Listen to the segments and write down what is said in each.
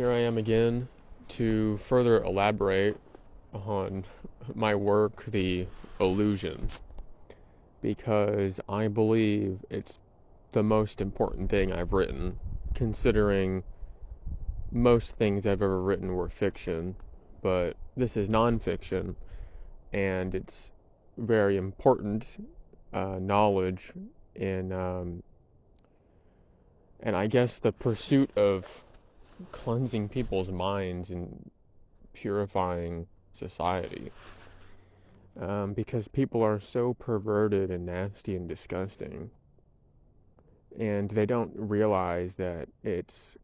Here I am again to further elaborate on my work, The Illusion, because I believe it's the most important thing I've written, considering most things I've ever written were fiction, but this is nonfiction, and it's very important knowledge in, and I guess the pursuit of cleansing people's minds and purifying society. Because people are so perverted and nasty and disgusting, and they don't realize that it's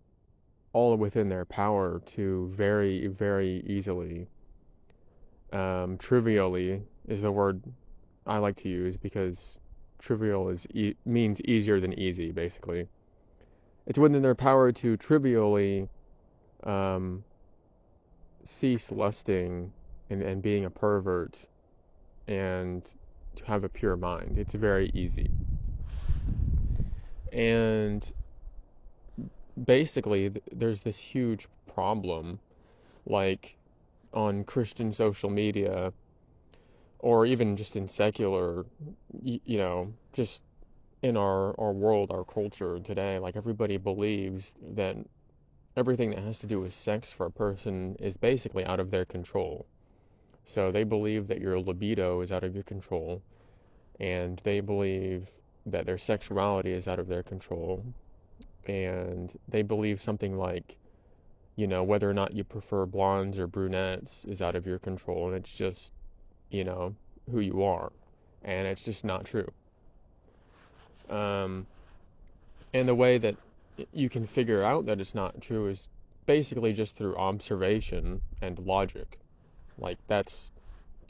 all within their power to very, very easily, trivially is the word I like to use because trivial means easier than easy, basically. It's within their power to trivially um, cease lusting and being a pervert and to have a pure mind. It's very easy. And basically, there's this huge problem, like on Christian social media, or even just in secular, just in our world, our culture today, like everybody believes that everything that has to do with sex for a person is basically out of their control. So they believe that your libido is out of your control, and they believe that their sexuality is out of their control, and they believe something like, whether or not you prefer blondes or brunettes is out of your control, and it's just, you know, who you are, and it's just not true. Um, and the way that you can figure out that it's not true is basically just through observation and logic. Like that's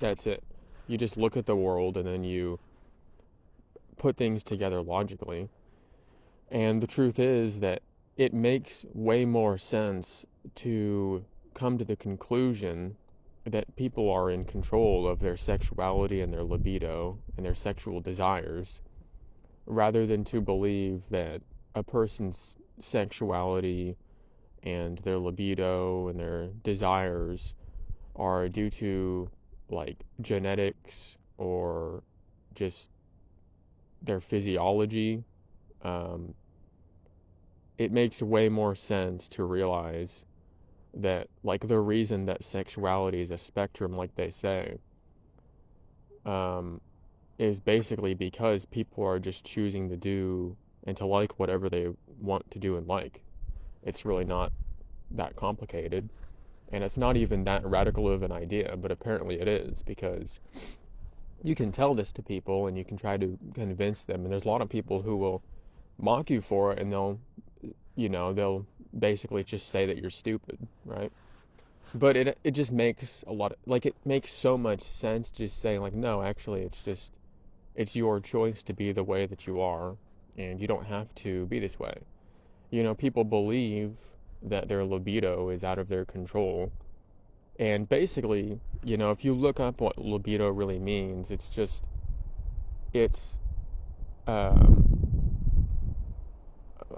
it. You just look at the world and then you put things together logically. And the truth is that it makes way more sense to come to the conclusion that people are in control of their sexuality and their libido and their sexual desires, rather than to believe that a person's sexuality and their libido and their desires are due to like genetics or just their physiology. Um, it makes way more sense to realize that like the reason that sexuality is a spectrum, like they say, um, is basically because people are just choosing to do and to like whatever they want to do and like. It's really not that complicated, and it's not even that radical of an idea, but apparently it is, because you can tell this to people and you can try to convince them, and there's a lot of people who will mock you for it, and they'll basically just say that you're stupid, right? But it just makes it makes so much sense just saying like, no, actually it's your choice to be the way that you are, and you don't have to be this way. People believe that their libido is out of their control, and basically, if you look up what libido really means, it's um,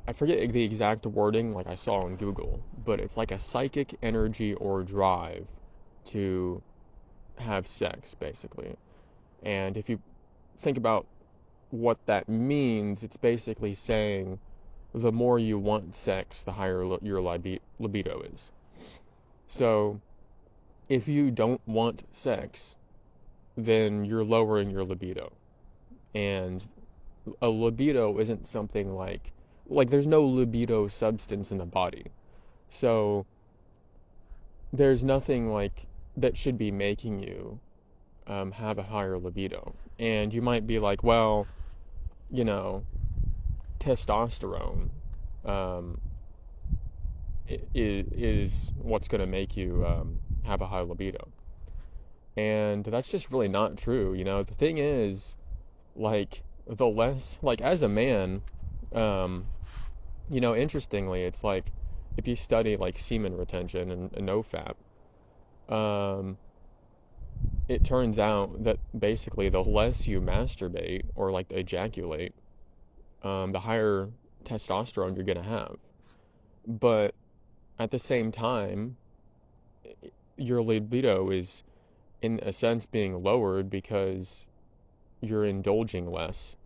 I forget the exact wording like I saw on Google, but it's like a psychic energy or drive to have sex, basically. And if you think about what that means, it's basically saying the more you want sex, the higher your libido is. So if you don't want sex, then you're lowering your libido. And a libido isn't something like there's no libido substance in the body. So there's nothing like that should be making you have a higher libido. And you might be like, well, you know, testosterone um, is what's going to make you have a high libido. And that's just really not true. The thing is, like, the less, like, as a man, um, interestingly, it's like if you study like semen retention and NoFap, um, it turns out that basically the less you masturbate or like ejaculate, the higher testosterone you're gonna have. But at the same time, your libido is, in a sense, being lowered because you're indulging less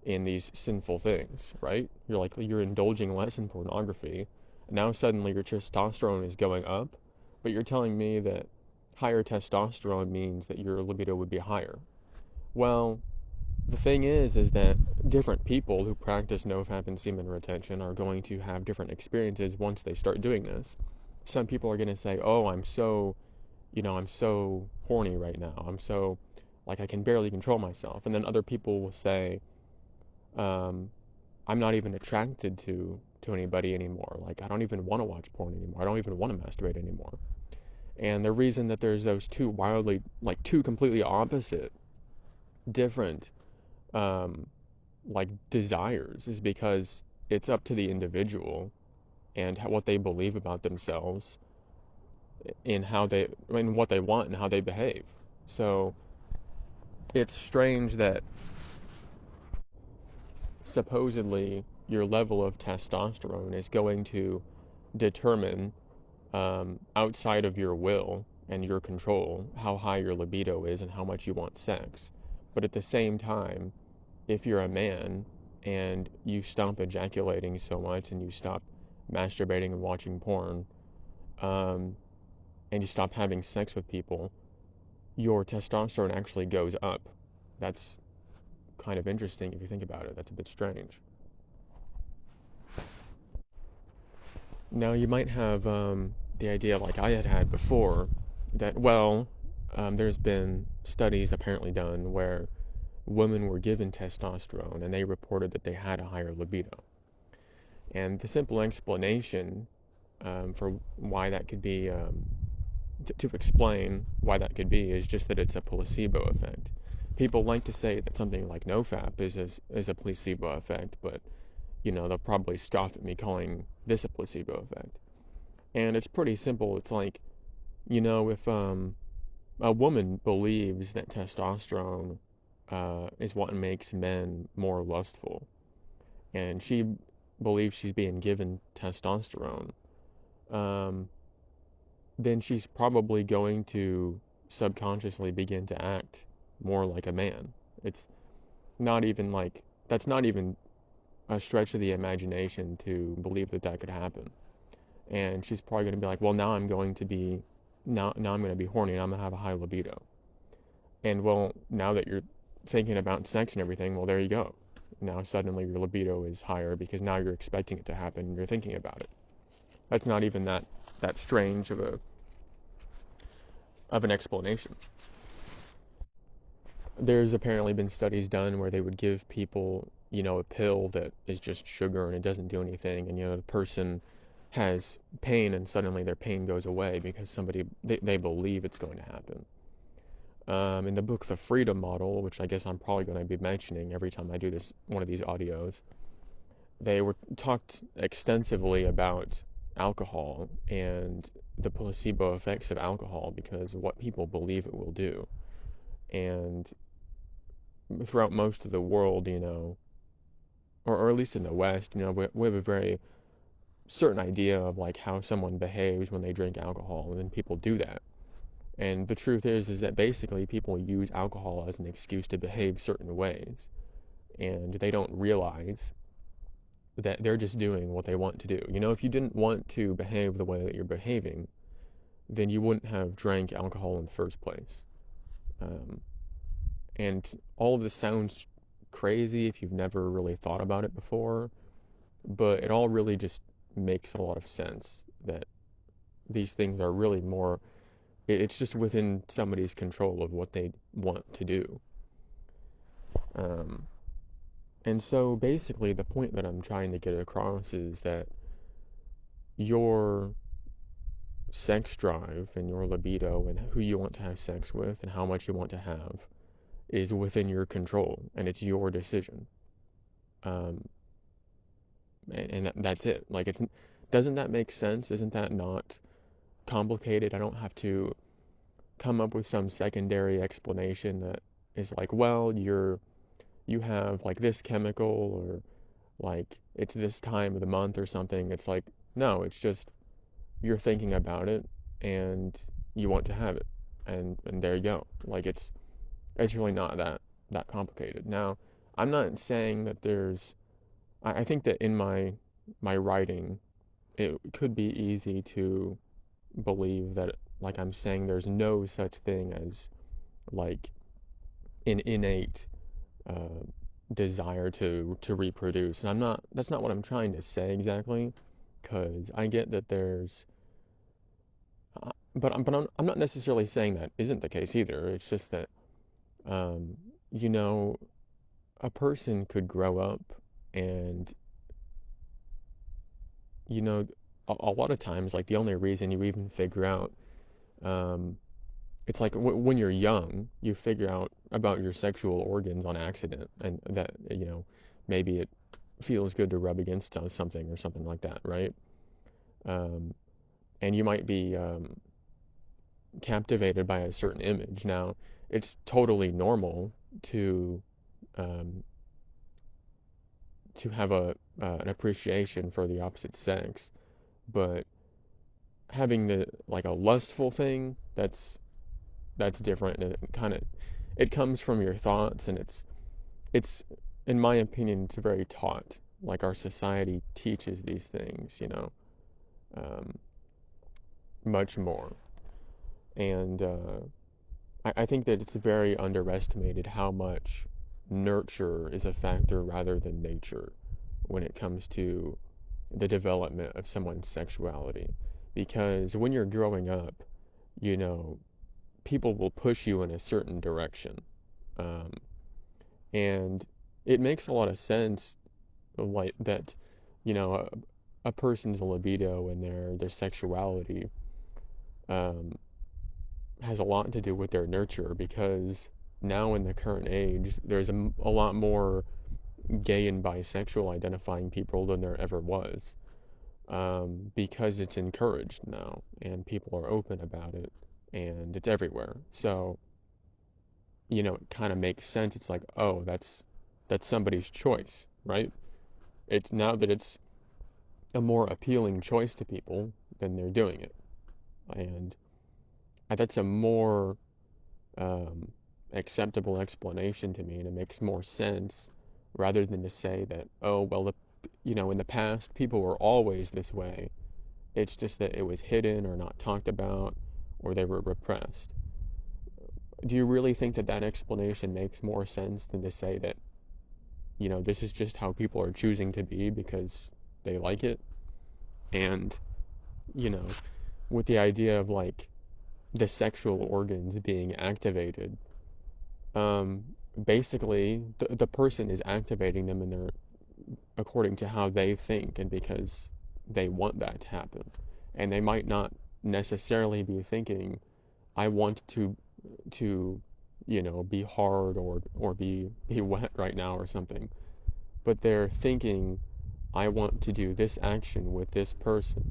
in these sinful things, right? You're indulging less in pornography. And now suddenly your testosterone is going up, but you're telling me that higher testosterone means that your libido would be higher. Well, the thing is that different people who practice nofap and semen retention are going to have different experiences once they start doing this. Some people are going to say, "Oh, I'm so horny right now. I'm so, like, I can barely control myself." And then other people will say, um, I'm not even attracted to anybody anymore. Like, I don't even want to watch porn anymore. I don't even want to masturbate anymore. And the reason that there's those two completely opposite, different, um, like, desires is because it's up to the individual and what they believe about themselves in what they want and how they behave. So it's strange that supposedly your level of testosterone is going to determine, outside of your will and your control, how high your libido is and how much you want sex. But at the same time, if you're a man and you stop ejaculating so much and you stop masturbating and watching porn, um, and you stop having sex with people, your testosterone actually goes up. That's kind of interesting if you think about it. That's a bit strange. Now, you might have the idea, like I had before, that, well, there's been studies apparently done where women were given testosterone and they reported that they had a higher libido. And the simple explanation, for why that could be, to explain why that could be, is just that it's a placebo effect. People like to say that something like nofap is a placebo effect, but they'll probably scoff at me calling this a placebo effect. And it's pretty simple. It's like, if a woman believes that testosterone is what makes men more lustful, and she believes she's being given testosterone, um, then she's probably going to subconsciously begin to act more like a man. It's not even like, that's not even a stretch of the imagination to believe that that could happen. And she's probably going to be like, well, now I'm going to be horny and I'm going to have a high libido. And well, now that you're thinking about sex and everything, well, there you go. Now suddenly your libido is higher because now you're expecting it to happen and you're thinking about it. That's not even that strange of an explanation. There's apparently been studies done where they would give people, a pill that is just sugar and it doesn't do anything, and the person has pain and suddenly their pain goes away because they believe it's going to happen. In the book The Freedom Model, which I guess I'm probably going to be mentioning every time I do one of these audios, they were talked extensively about alcohol and the placebo effects of alcohol because of what people believe it will do. And throughout most of the world, or at least in the West, we have a very certain idea of like how someone behaves when they drink alcohol, and then people do that. And the truth is that basically people use alcohol as an excuse to behave certain ways, and they don't realize that they're just doing what they want to do. If you didn't want to behave the way that you're behaving, then you wouldn't have drank alcohol in the first place. Um, and all of this sounds crazy if you've never really thought about it before, but it all really just makes a lot of sense that these things are really more, it's just within somebody's control of what they want to do. Um, and so basically the point that I'm trying to get across is that your sex drive and your libido and who you want to have sex with and how much you want to have is within your control and it's your decision. Um, and that's it. Like, doesn't that make sense? Isn't that not complicated? I don't have to come up with some secondary explanation that is like, well, you have like this chemical, or like it's this time of the month or something. It's like, no, it's just you're thinking about it and you want to have it, and there you go. Like it's really not that complicated. Now, I'm not saying that there's I think that in my writing it could be easy to believe that, like, I'm saying there's no such thing as like an innate uh, desire to reproduce. And that's not what I'm trying to say exactly, because I get that there's I'm not necessarily saying that isn't the case either. It's just that um, you know, a person could grow up and, you know, a lot of times, like, the only reason you even figure out um, it's like when you're young, you figure out about your sexual organs on accident, and that, maybe it feels good to rub against something or something like that, right? Um, and you might be captivated by a certain image. Now, it's totally normal to um, have an appreciation for the opposite sex, but having the like a lustful thing, that's different, and it comes from your thoughts, and it's in my opinion it's very taught. Like, our society teaches these things, um, much more, and I think that it's very underestimated how much nurture is a factor rather than nature when it comes to the development of someone's sexuality. Because when you're growing up, you know, people will push you in a certain direction. Um, and it makes a lot of sense, like that, a person's libido and their sexuality um, has a lot to do with their nurture, because now in the current age, there's a lot more gay and bisexual identifying people than there ever was, because it's encouraged now and people are open about it and it's everywhere. So, it kind of makes sense. It's like, oh, that's somebody's choice, right? It's now that it's a more appealing choice to people, then they're doing it. And that's a more um, acceptable explanation to me, and it makes more sense rather than to say that, oh, well, in the past, people were always this way. It's just that it was hidden or not talked about, or they were repressed. Do you really think that that explanation makes more sense than to say that, this is just how people are choosing to be because they like it? And, you know, with the idea of like the sexual organs being activated, um, basically the person is activating them, and they're according to how they think and because they want that to happen. And they might not necessarily be thinking, I want to be hard or be wet right now or something. But they're thinking, I want to do this action with this person.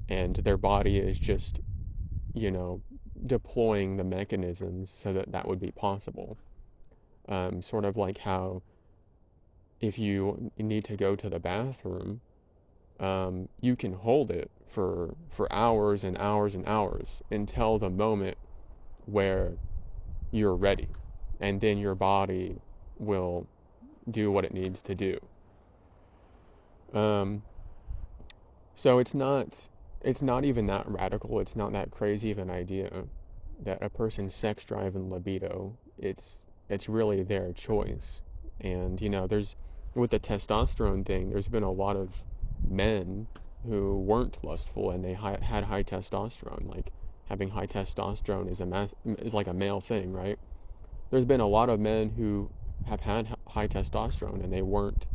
And their body is just, you know, deploying the mechanisms so that that would be possible. Sort of like how if you need to go to the bathroom, you can hold it for hours and hours and hours until the moment where you're ready, and then your body will do what it needs to do. Um, so it's not even that radical. It's not that crazy of an idea that a person's sex drive and libido, it's really their choice. And there's with the testosterone thing, there's been a lot of men who weren't lustful and they had high testosterone. Like, having high testosterone is like a male thing, right? There's been a lot of men who have had high testosterone and they weren't,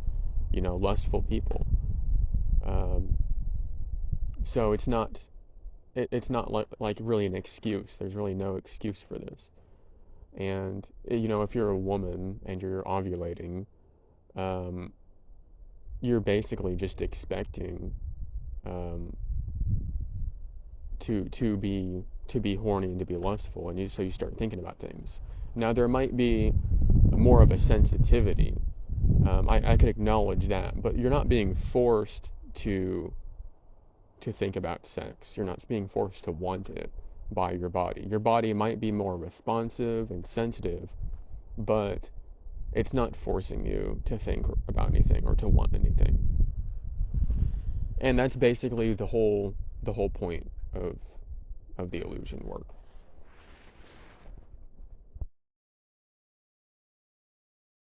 lustful people. Um, so it's not like really an excuse. There's really no excuse for this. And if you're a woman and you're ovulating, um, you're basically just expecting um, to be horny and to be lustful, and so you start thinking about things. Now, there might be more of a sensitivity. I could acknowledge that, but you're not being forced to to think about sex. You're not being forced to want it by your body. Your body might be more responsive and sensitive, but it's not forcing you to think about anything or to want anything. And that's basically the whole point of the illusion work.